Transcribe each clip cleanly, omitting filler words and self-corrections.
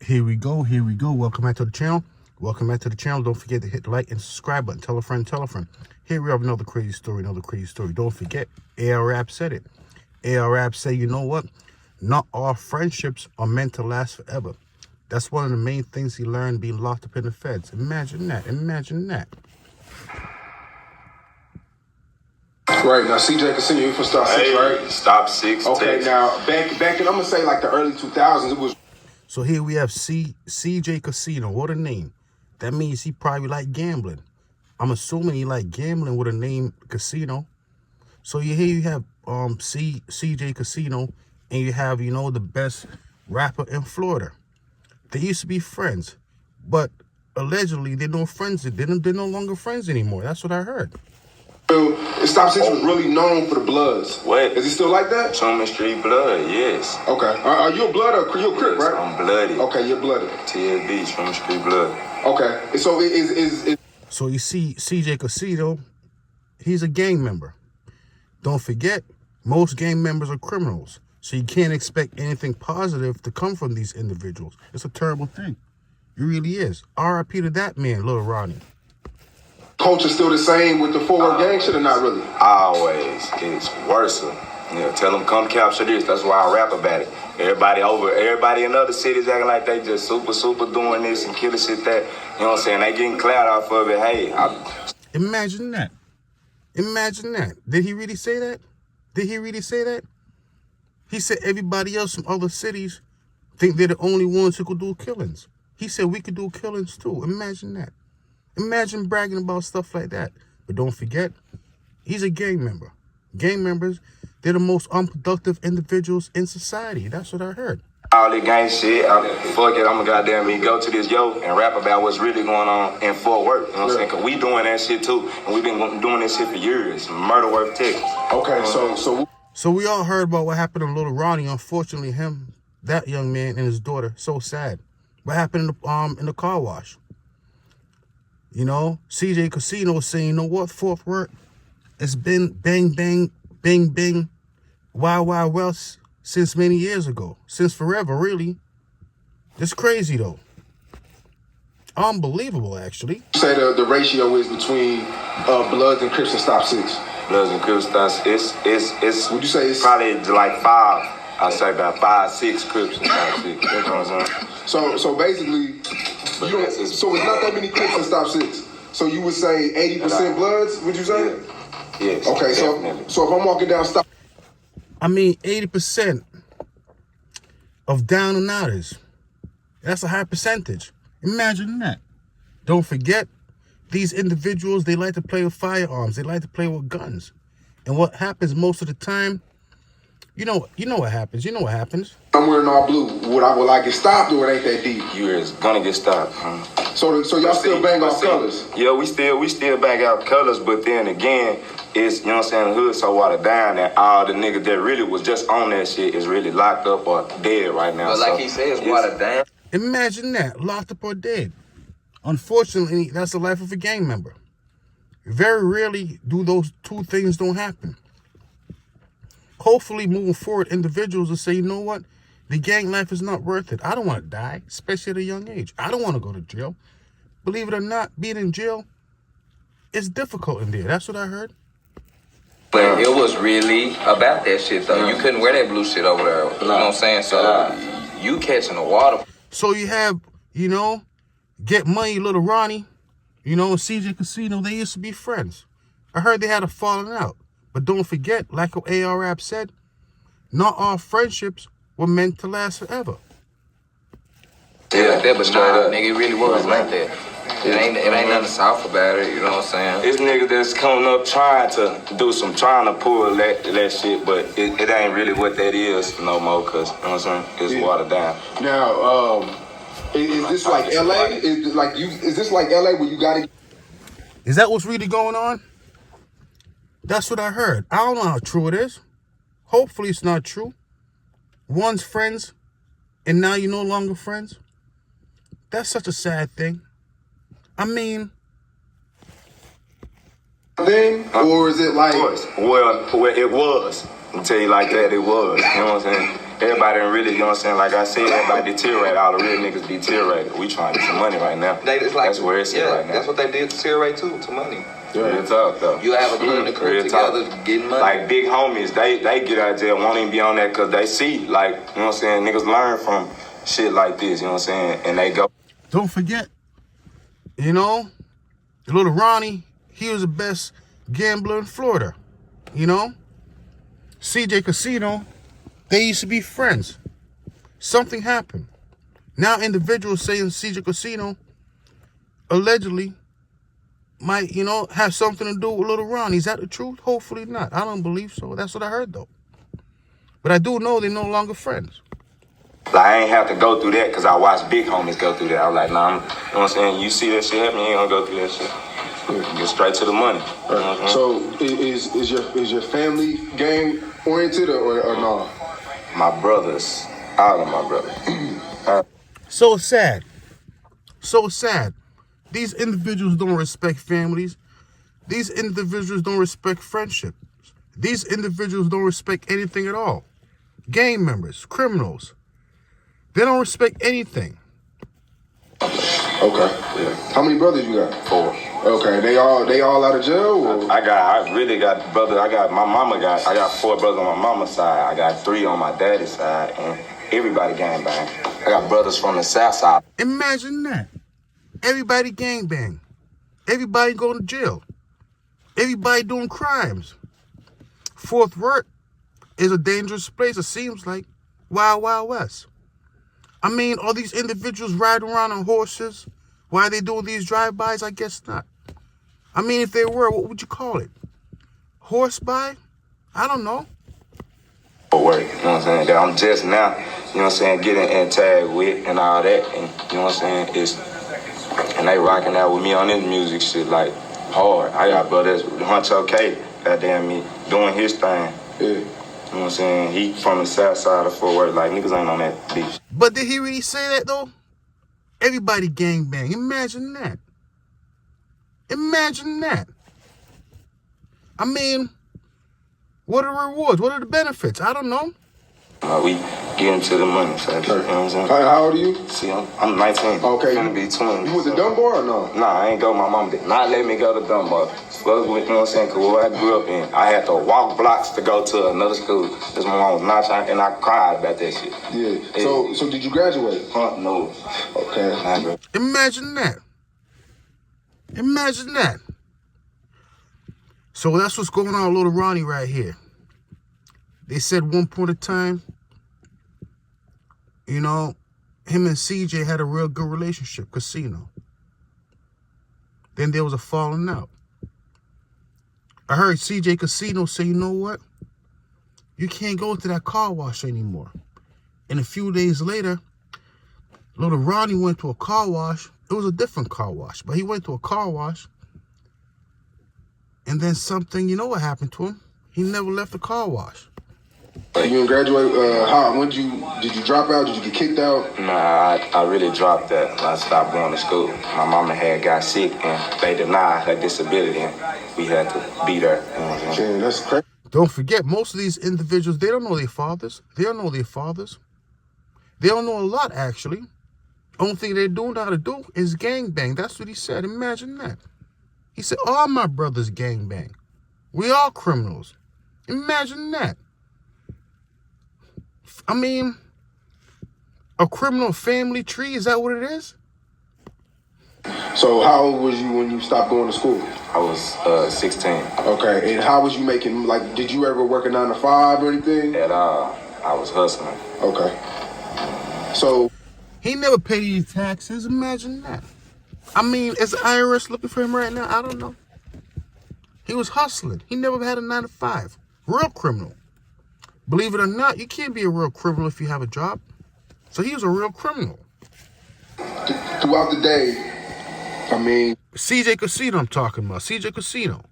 Here we go. Welcome back to the channel. Don't forget to hit the like and subscribe button. Tell a friend. Here we have another crazy story. Don't forget, ARAP said it. ARAP say, you know what? Not all friendships are meant to last forever. That's one of the main things he learned being locked up in the feds. Imagine that. Right, now CJ KASINO, you from Star 6, right? Stop 6. Okay, Texas. now back in, I'm gonna say like the early 2000s, it was. So here we have CJ KASINO. What a name. That means he probably like gambling. I'm assuming he like gambling with a name Casino. So here you have CJ KASINO, and you have, you know, the best rapper in Florida. They used to be friends, but allegedly they're no friends. They're no longer friends anymore. That's what I heard. Stop 6 was really known for the Bloods. What? Is he still like that? Truman Street Blood, yes. Okay. Are you a Blood or you a Crip, right? I'm bloody. Okay, you're blooded. TLB, Truman Street Blood. Okay. So is So you see, CJ KASINO, he's a gang member. Don't forget, most gang members are criminals. So you can't expect anything positive to come from these individuals. It's a terrible thing. It really is. R.I.P. to that man, Little Ronnie. culture still the same with the forward gang shit or not really? Always. It's worse. Yeah, tell them come capture this. That's why I rap about it. Everybody in other cities acting like they just super doing this and killing shit that, you know what I'm saying? They getting clout off of it. Hey, Imagine that. Did he really say that? He said everybody else from other cities think they're the only ones who could do killings. He said we could do killings too. Imagine that. Imagine bragging about stuff like that. But don't forget, he's a gang member. Gang members, they're the most unproductive individuals in society. That's what I heard. all that gang shit, fuck it, I'm gonna go to this and rap about what's really going on in Fort Worth. You know what I'm saying? Because we doing that shit too. And we've been doing this shit for years. Murder Worth, Texas. Okay, So we all heard about what happened to Little Ronnie. Unfortunately, that young man and his daughter, so sad. What happened in the car wash? You know, CJ KASINO was saying, you know what, Fort Worth, it's been bang, wild west since many years ago. Since forever, really. It's crazy, though. Unbelievable, actually. say the ratio is between Bloods and Crips and Stop 6. Bloods and Crips, it's Would you say it's probably like 5. I'd say about 5, 6 Crips and Stop 6. You know what I'm saying? So basically, so it's not that many Crips and Stop 6. So you would say 80% Bloods, would you say? Yes. Okay, definitely. so if I'm walking down Stop, I mean, 80% of down and outers. That's a high percentage. Imagine that. Don't forget, these individuals, they like to play with firearms. They like to play with guns. And what happens most of the time, you know what happens. I'm wearing all blue. Will I get stopped or it ain't that deep? You is gonna get stopped. So y'all still bang off colors? Yeah, we still bang out colors, but then again, it's, you know what I'm saying, the hood so watered down that all the niggas that really was just on that shit is really locked up or dead right now. But like he said, it's watered down. Imagine that, locked up or dead. Unfortunately, that's the life of a gang member. Very rarely do those two things don't happen. Hopefully, moving forward, individuals will say, you know what? The gang life is not worth it. I don't want to die, especially at a young age. I don't want to go to jail. Believe it or not, being in jail is difficult in there. That's what I heard. But it was really about that shit, though. You couldn't wear that blue shit over there. You know what I'm saying? So you catching the water. So you have, you know, Get Money, Little Ronnie, you know, and CJ KASINO, they used to be friends. I heard they had a falling out. But don't forget, like what ARAP said, not all friendships were meant to last forever. Yeah, like that, but nah, nigga, it really was like that. It ain't nothing soft about it, you know what I'm saying? It's niggas that's coming up trying to pull that shit, but it ain't really what that is no more, cause, you know what I'm saying? It's watered down. Now, is this like LA? Is this like LA where you gotta? Is that what's really going on? That's what I heard. I don't know how true it is. Hopefully it's not true. Once friends, and now you're no longer friends. That's such a sad thing. I mean... Thing? Or is it like... Well, it was. I'll tell you like that, it was. You know what I'm saying? everybody done really, you know what I'm saying? Like I said, everybody deteriorate. All the real niggas deteriorate. We trying to get some money right now. That's where it's at right now. That's what they did deteriorate to money. Real talk though. You have a crew and a crew together getting money. Like big homies, they get out of jail, won't even be on that because they see, like, you know what I'm saying, niggas learn from shit like this, you know what I'm saying? And they go. Don't forget, you know, little Ronnie, he was the best gambler in Florida. You know? CJ KASINO, they used to be friends. Something happened. Now individuals saying CJ KASINO allegedly might, you know, have something to do with little Ronnie. Is that the truth? Hopefully not. I don't believe so. That's what I heard though. But I do know they're no longer friends. Like, I ain't have to go through that because I watched big homies go through that. I was like, nah, you know what I'm saying? You see that shit happen, you ain't gonna go through that shit. Get straight to the money. Right. So is your family gang oriented or no? My brothers, all of my brothers. So sad. So sad. These individuals don't respect families. These individuals don't respect friendships. These individuals don't respect anything at all. Gang members, criminals. They don't respect anything. Okay. Yeah. How many brothers you got? 4. Okay. They all out of jail? Or? I really got brothers. I got 4 brothers on my mama's side. I got 3 on my daddy's side, and everybody gang bang. I got brothers from the south side. Imagine that. Everybody gangbang. Everybody going to jail. Everybody doing crimes. Fort Worth is a dangerous place, it seems like. Wild, Wild West. I mean, are these individuals riding around on horses? Why are they doing these drive-bys? I guess not. I mean, if they were, what would you call it? Horse-by? I don't know. Work, you know what I'm saying? That I'm just now, you know what I'm saying, getting in tag with and all that, and you know what I'm saying, and they rocking out with me on this music shit like hard. I got brothers, Hunch OK, goddamn me, doing his thing. Yeah. You know what I'm saying? He from the south side of Fort Worth, like niggas ain't on that beach. But did he really say that though? Everybody gangbang. Imagine that. Imagine that. I mean, what are the rewards? What are the benefits? I don't know. We get into the money, so you know what I'm saying? How old are you? See, I'm 19. Okay. I'm gonna be 20. You went to Dunbar or no? Nah, I ain't go. My mom did not let me go to Dunbar. Fuck with, you know what I'm saying? Because where I grew up in, I had to walk blocks to go to another school. Because my mom was not trying, and I cried about that shit. Yeah. So did you graduate? No. Okay. Imagine that. Imagine that. So that's what's going on with little Ronnie right here. They said one point of time, you know, him and CJ had a real good relationship, KASINO. Then there was a falling out. I heard CJ KASINO say, you know what? You can't go to that car wash anymore. And a few days later, little Ronnie went to a car wash. It was a different car wash, but he went to a car wash. And then something, you know what happened to him? He never left the car wash. You didn't graduate? When did you drop out? Did you get kicked out? Nah, I really dropped that. I stopped going to school. My mama got sick, and they denied her disability, and we had to beat her. You know what I'm saying? Man, that's crazy. Don't forget, most of these individuals, they don't know their fathers. They don't know their fathers. They don't know a lot, actually. Only thing they do know how to do is gangbang. That's what he said. Imagine that. He said, all my brothers gangbang. We all criminals. Imagine that. I mean, a criminal family tree, is that what it is? So how old was you when you stopped going to school? I was 16. Okay, and how was you making, like, did you ever work a 9 to 5 or anything? At all. I was hustling. Okay. So He never paid any taxes. Imagine that. I mean, is the IRS looking for him right now? I don't know. He was hustling. He never had a 9 to 5. Real criminal. Believe it or not, you can't be a real criminal if you have a job. So he was a real criminal. throughout the day, I mean, CJ KASINO I'm talking about. CJ KASINO.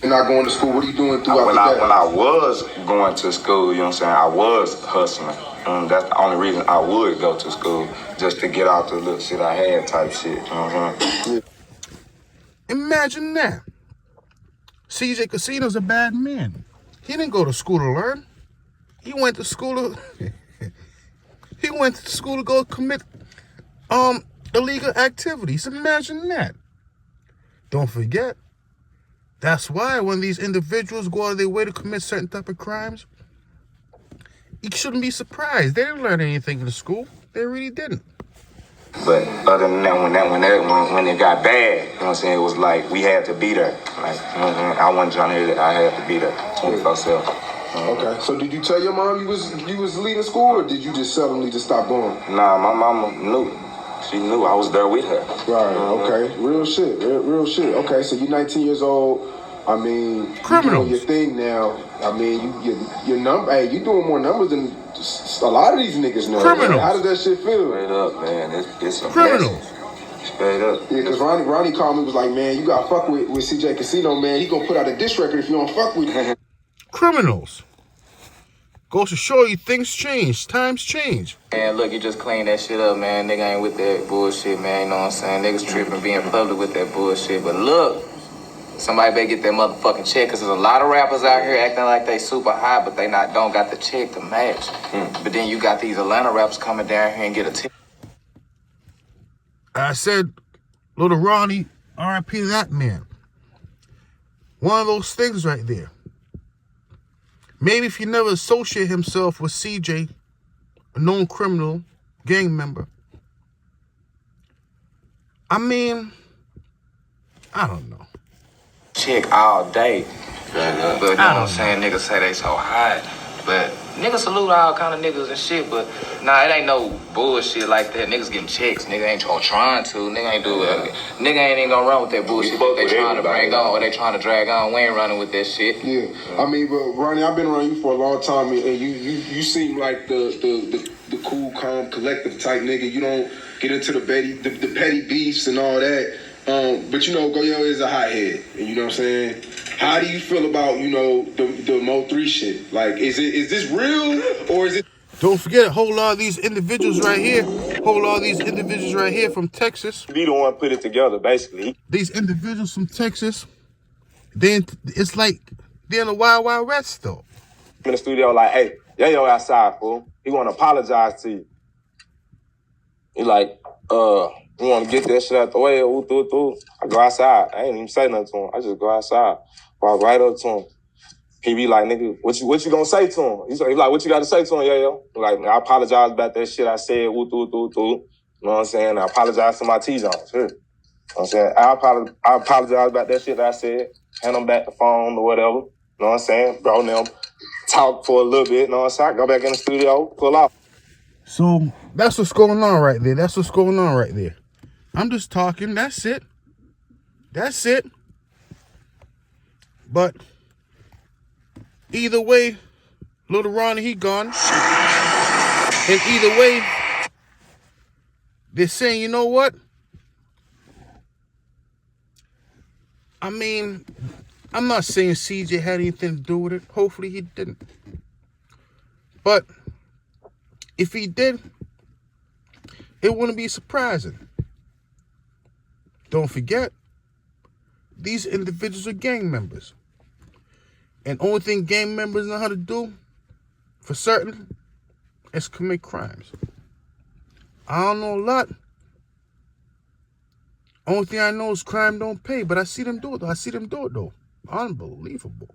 you're not going to school. What are you doing throughout When the day? I was going to school, you know what I'm saying, I was hustling. That's the only reason I would go to school, just to get out the little shit I had type shit. You know what I'm saying? Imagine that. CJ KASINO's a bad man. He didn't go to school to learn. He went to school to go commit illegal activities. Imagine that. Don't forget, that's why when these individuals go out of their way to commit certain type of crimes, you shouldn't be surprised. They didn't learn anything in the school. They really didn't. But other than that, when it got bad, you know what I'm saying, it was like we had to be there. Like, you know what I'm saying? I wasn't trying to hear that. I had to be there 24/7. Okay. So did you tell your mom you was leaving school, or did you just suddenly just stop going? Nah, my mama knew. She knew I was there with her. Right. Okay. Real shit. Real shit. Okay. So you're 19 years old. I mean, you doing your thing now. I mean, your number. Hey, you doing more numbers than a lot of these niggas now. Criminals. How does that shit feel? Straight up, man. It's a Criminals. Straight up. Yeah, because Ronnie called me, was like, man, you got to fuck with CJ KASINO, man. He going to put out a diss record if you don't fuck with him. Criminals. Goes to show you things change. Times change. Man, look, you just clean that shit up, man. Nigga ain't with that bullshit, man. You know what I'm saying? Niggas tripping, being public with that bullshit. But look, somebody better get that motherfucking check, because there's a lot of rappers out here acting like they super high, but they don't got the check to match. But then you got these Atlanta rappers coming down here and get a tip. I said, little Ronnie, R.I.P. to that man. One of those things right there. Maybe if he never associate himself with CJ, a known criminal, gang member. I mean, I don't know. Check all day. But you know what I'm saying? Niggas say they so hot. But niggas salute all kind of niggas and shit. But nah, it ain't no bullshit like that. Niggas getting checks. Nigga ain't trying to. Nigga ain't do it. Nigga ain't even gonna run with that bullshit that they trying to bring on or they trying to drag on. We ain't running with that shit. Yeah. I mean, but Ronnie, I've been around you for a long time, and you seem like the cool, calm, collective type nigga. You don't get into the petty beefs and all that. But you know, Goyo is a hothead, and you know what I'm saying? How do you feel about, you know, the Mo 3 shit? Like, is this real, or is it? Don't forget a whole lot of these individuals right here. From Texas. Be the one put it together, basically. These individuals from Texas, it's like they're in the Wild Wild West though. In the studio, like, hey, yo outside, fool. He want to apologize to you. He like, you want to get that shit out the way? I go outside. I ain't even say nothing to him. I just go outside. Walk right up to him. He be like, nigga, what you gonna say to him? He's like, what you got to say to him, yo? Like, I apologize about that shit I said. You know what I'm saying? I apologize to my T-Jones. Here. You know what I'm saying? I apologize about that shit that I said. Hand them back the phone or whatever. You know what I'm saying? Bro, them talk for a little bit. You know what I'm saying? Go back in the studio, pull off. So that's what's going on right there. I'm just talking. That's it. But either way, little Ronnie, he gone. And either way, they're saying, you know what? I mean, I'm not saying CJ had anything to do with it. Hopefully he didn't. But if he did, it wouldn't be surprising. Don't forget, these individuals are gang members. And only thing gang members know how to do, for certain, is commit crimes. I don't know a lot. Only thing I know is crime don't pay, but I see them do it though. Unbelievable.